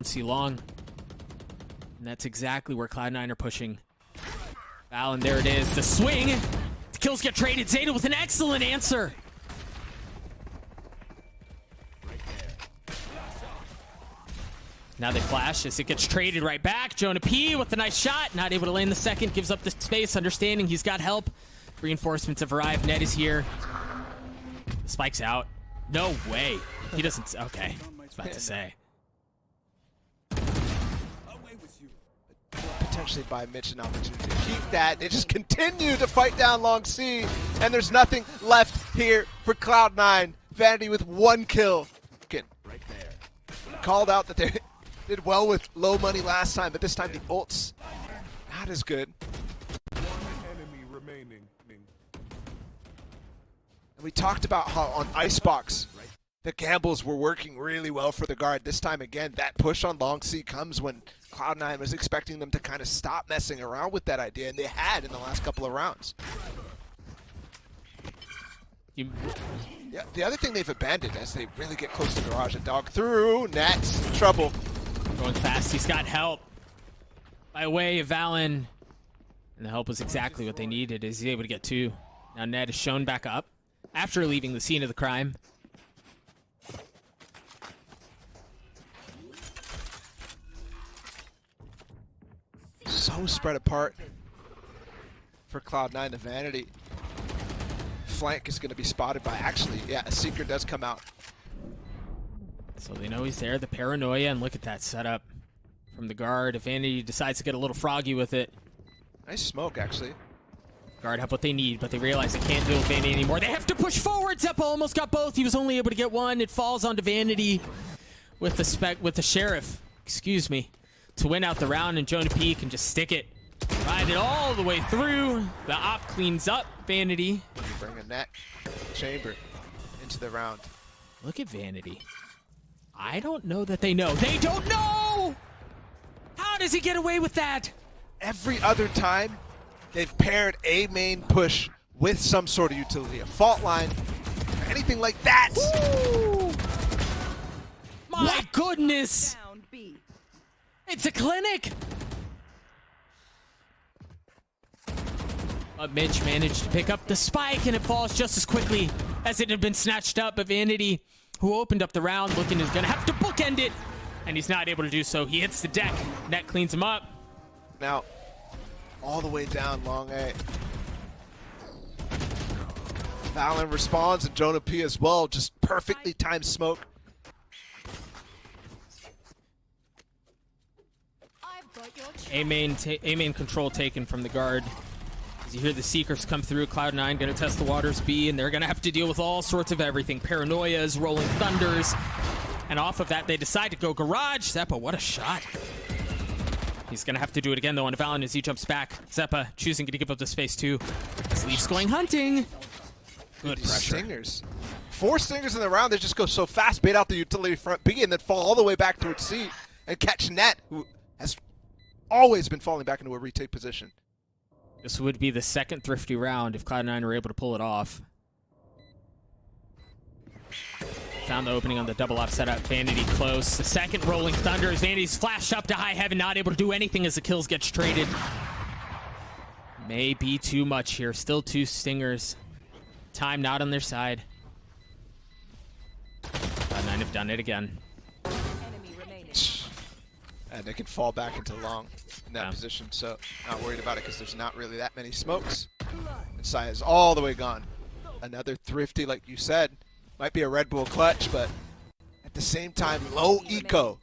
See long. And that's exactly where Cloud9 are pushing. Val, and there it is. The swing. The kills get traded. Zeta with an excellent answer. Now they flash as it gets traded right back. Jonah P with a nice shot. Not able to land the second. Gives up the space, understanding he's got help. Reinforcements have arrived. Ned is here. The spike's out. No way. He doesn't. Okay. I was about to say. Potentially buy Mitch an opportunity to keep that. They just continue to fight down Long C, and there's nothing left here for Cloud9. Vanity with 1 kill. Right there. Called out that they did well with low money last time, but this time the ults not as good. One enemy remaining. And we talked about how on Icebox the gambles were working really well for the guard. This time again, that push on Long C comes when Cloud9 was expecting them to kind of stop messing around with that idea, and they had in the last couple of rounds. Yeah, the other thing they've abandoned as they really get close to Garage and Dog through Nets. Trouble. Going fast. He's got help by way of Valen. And the help was exactly what they needed as he's able to get 2. Now Ned is shown back up after leaving the scene of the crime. So spread apart for Cloud9. The Vanity flank is going to be spotted by, actually, yeah, a Seeker does come out. So they know he's there, the paranoia, and look at that setup from the guard. If Vanity decides to get a little froggy with it. Nice smoke, actually. Guard have what they need, but they realize they can't deal with Vanity anymore. They have to push forward. Zeppa almost got both. He was only able to get 1. It falls onto Vanity with the Sheriff, excuse me, to win out the round, and Jonah P can just stick it. Ride it all the way through. The op cleans up Vanity. You bring a net chamber into the round. Look at Vanity. I don't know that they know. They don't know! How does he get away with that? Every other time, they've paired a main push with some sort of utility. A fault line, anything like that. Woo! My goodness! It's a clinic! But Mitch managed to pick up the spike, and it falls just as quickly as it had been snatched up. But Vanity, who opened up the round, looking is going to have to bookend it, and he's not able to do so. He hits the deck. Net cleans him up. Now, all the way down Long A. Valen responds, and Jonah P as well. Just perfectly timed smoke. A-main control taken from the guard. As you hear the Seekers come through, Cloud9 going to test the waters B, and they're going to have to deal with all sorts of everything. Paranoias, rolling thunders, and off of that, they decide to go Garage. Zeppa, what a shot. He's going to have to do it again, though, on Valen as he jumps back. Zeppa choosing to give up the space, too. Leafs going hunting. Good pressure. Stingers. 4 stingers in the round. They just go so fast, bait out the utility front B, and then fall all the way back towards C and catch Net, who has always been falling back into a retake position. This would be the second thrifty round if Cloud9 were able to pull it off. Found the opening on the double up setup. Vanity close. The second rolling thunder as Vanity's flashed up to high heaven, not able to do anything as the kills gets traded. May be too much here. Still 2 stingers. Time not on their side. Cloud9 have done it again. And they can fall back into Long in that position, so not worried about it because there's not really that many smokes. And Sai is all the way gone. Another thrifty, like you said, might be a Red Bull clutch, but at the same time, low eco.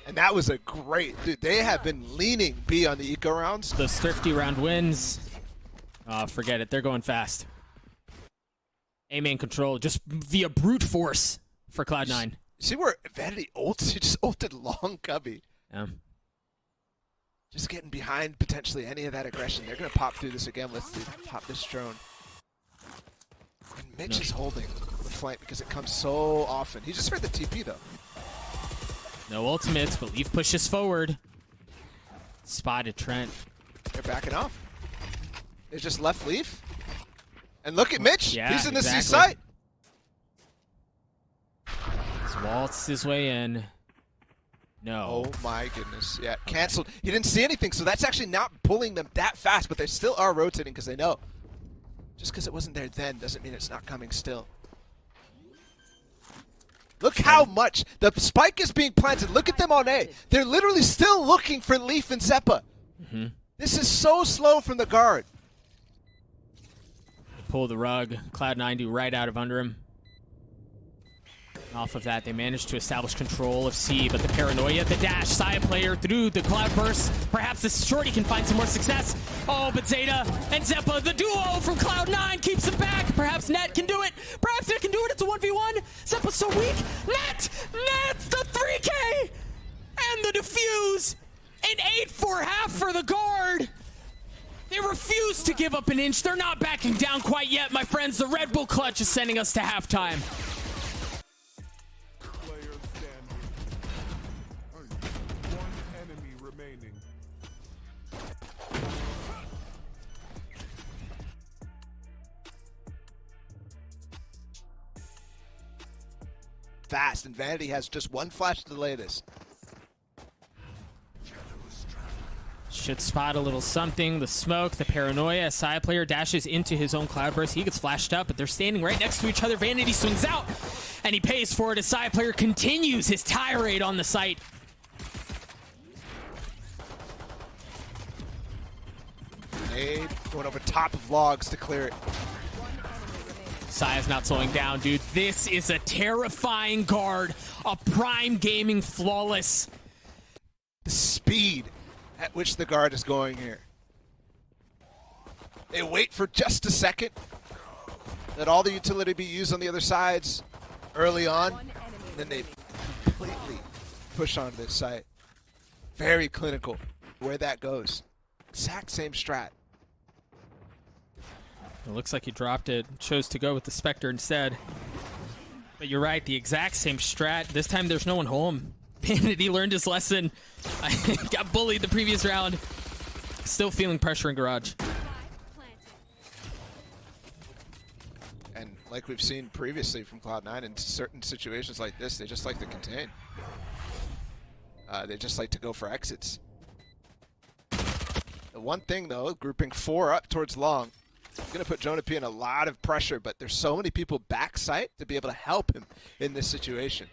And that was a great, dude, they have been leaning B on the eco rounds. Those thrifty round wins. Forget it, they're going fast. A-main control just via brute force for Cloud9. See where Vanity ults? He just ulted Long Cubby. Yeah. Just getting behind potentially any of that aggression. They're going to pop through this again. Let's pop this drone. And Mitch is holding the flank because it comes so often. He just heard the TP though. No ultimates, but Leaf pushes forward. Spotted Trent. They're backing off. They just left Leaf. And look at Mitch. Yeah, He's in the C exactly. site. He's waltzed his way in. No. Oh my goodness. Yeah, canceled. He didn't see anything, so that's actually not pulling them that fast, but they still are rotating because they know. Just because it wasn't there then doesn't mean it's not coming still. Look how much. The spike is being planted. Look at them on A. They're literally still looking for Leaf and Zeppa. This is so slow from the guard. Pull the rug. Cloud9 do right out of under him. Off of that, they managed to establish control of C, but the paranoia, the dash, Saya player through the cloud burst. Perhaps this shorty can find some more success. Oh, but Zeta and Zeppa, the duo from Cloud9 keeps him back. Perhaps Net can do it. Perhaps Net can do it. It's a 1v1. Zeppa's so weak. Net's the 3K! And the defuse. An 8-4 half for the guard. They refuse to give up an inch. They're not backing down quite yet, my friends. The Red Bull clutch is sending us to halftime. Player standing. One enemy remaining. Fast, and Vanity has just one flash to delay this. Should spot a little something. The smoke, the paranoia. A side player dashes into his own cloudburst. He gets flashed up, but they're standing right next to each other. Vanity swings out, and he pays for it. A side player continues his tirade on the site. Nade going over top of logs to clear it. Saya's not slowing down, dude. This is a terrifying guard. A prime gaming flawless. The speed at which the guard is going here. They wait for just a second. Let all the utility be used on the other sides early on. And then they completely push on this site. Very clinical where that goes. Exact same strat. It looks like he dropped it. Chose to go with the Spectre instead. But you're right, the exact same strat. This time there's no one home. Vanity learned his lesson. I got bullied the previous round. Still feeling pressure in garage. And like we've seen previously from Cloud9, in certain situations like this, they just like to contain. They just like to go for exits. The one thing though, grouping 4 up towards long, going to put Jonah P in a lot of pressure, but there's so many people backside to be able to help him in this situation.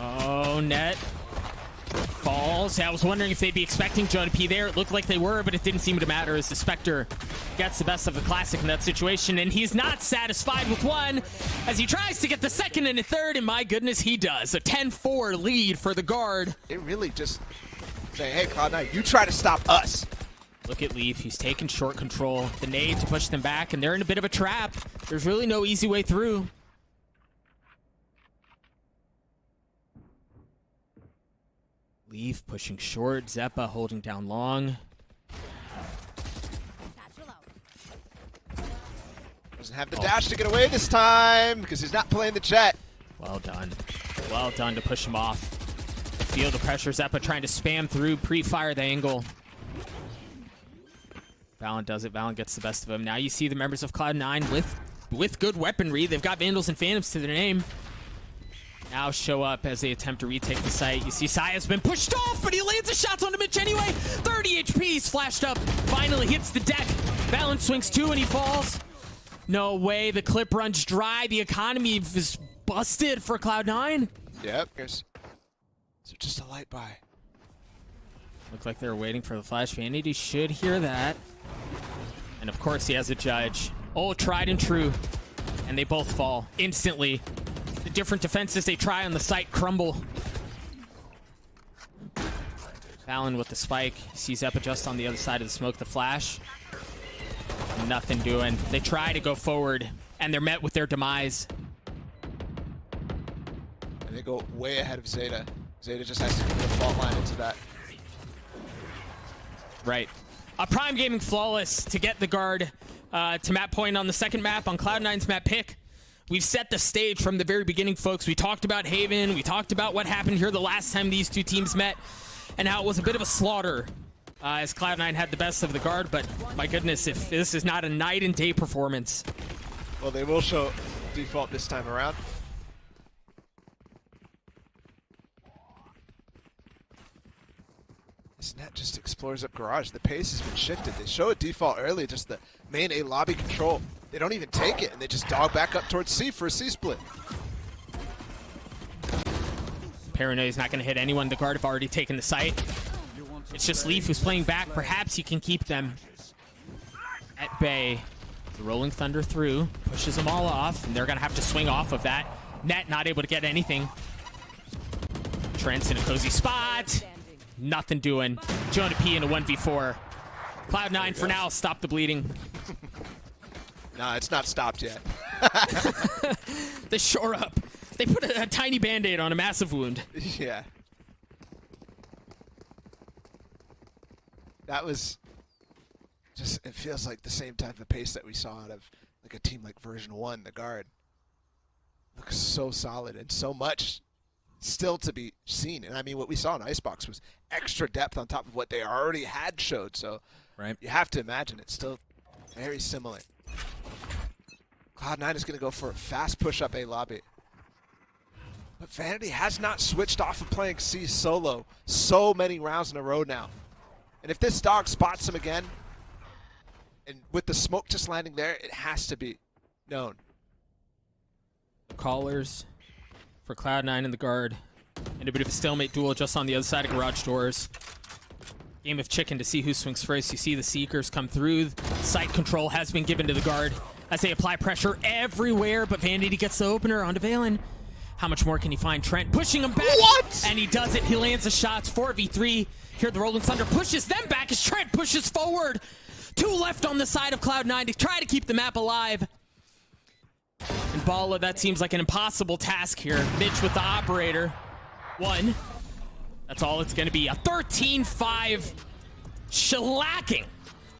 Oh, Net falls. I was wondering if they'd be expecting Jonah P there. It looked like they were, but it didn't seem to matter as the Spectre gets the best of the Classic in that situation, and he's not satisfied with one as he tries to get the second and a third, and my goodness, he does. A 10-4 lead for the guard. They really just say, hey, Cloud9, you try to stop us. Look at Leaf. He's taking short control. The nade to push them back, and they're in a bit of a trap. There's really no easy way through. Leaf pushing short. Zeppa holding down long. Doesn't have the dash to get away this time because he's not playing the jet. Well done. Well done to push him off. Feel the pressure. Zeppa trying to spam through, pre-fire the angle. Valorant does it. Valorant gets the best of him. Now you see the members of Cloud9 with good weaponry. They've got Vandals and Phantoms to their name. Now show up as they attempt to retake the site. You see Saya's been pushed off, but he lands the shots onto Mitch anyway. 30 HP, he's flashed up. Finally hits the deck. Valorant swings 2 and he falls. No way, the clip runs dry. The economy is busted for Cloud9. Yep. So just a light buy. Looked like they were waiting for the flash. Vanity should hear that. And of course he has a judge. Oh, tried and true. And they both fall instantly. The different defenses they try on the site crumble. Fallon with the spike. Sees Zeppa just on the other side of the smoke. The flash. Nothing doing. They try to go forward, and they're met with their demise. And they go way ahead of Zeta. Zeta just has to get the fault line into that. Right. A prime gaming flawless to get the guard to map point on the second map on Cloud9's map pick. We've set the stage from the very beginning, folks. We talked about Haven. We talked about what happened here the last time these two teams met and how it was a bit of a slaughter as Cloud9 had the best of the guard, but my goodness, if this is not a night and day performance. Well, they will show default this time around. This net just explores up garage. The pace has been shifted. They show a default early, just the main A lobby control. They don't even take it, and they just dog back up towards C for a C split. Paranoia is not going to hit anyone. The guard have already taken the site. It's just Leaf who's playing back. Perhaps you can keep them at bay. The Rolling Thunder through, pushes them all off, and they're going to have to swing off of that. Net not able to get anything. Trent's in a cozy spot. Nothing doing. Jonah P in a 1v4. Cloud9 for now, stop the bleeding. Nah, it's not stopped yet. They shore up. They put a tiny band-aid on a massive wound. Yeah. That was just, it feels like the same type of pace that we saw out of like a team like version 1, the guard. Looks so solid and so much still to be seen. And I mean, what we saw in Icebox was extra depth on top of what they already had showed. So right. You have to imagine it's still very similar. Cloud9 is going to go for a fast push up A lobby. But Vanity has not switched off of playing C solo so many rounds in a row now. And if this dog spots him again, and with the smoke just landing there, it has to be known. Callers for Cloud9 and the guard. And a bit of a stalemate duel just on the other side of garage doors. Game of chicken to see who swings first. You see the Seekers come through. Site control has been given to the guard as they apply pressure everywhere, but Vanity gets the opener onto Valen. How much more can he find? Trent pushing him back. What? And he does it. He lands the shots. 4v3. Here the Rolling Thunder pushes them back as Trent pushes forward. 2 left on the side of Cloud9 to try to keep the map alive. And Bala, that seems like an impossible task here. Mitch with the operator. 1. That's all it's going to be. A 13-5 shellacking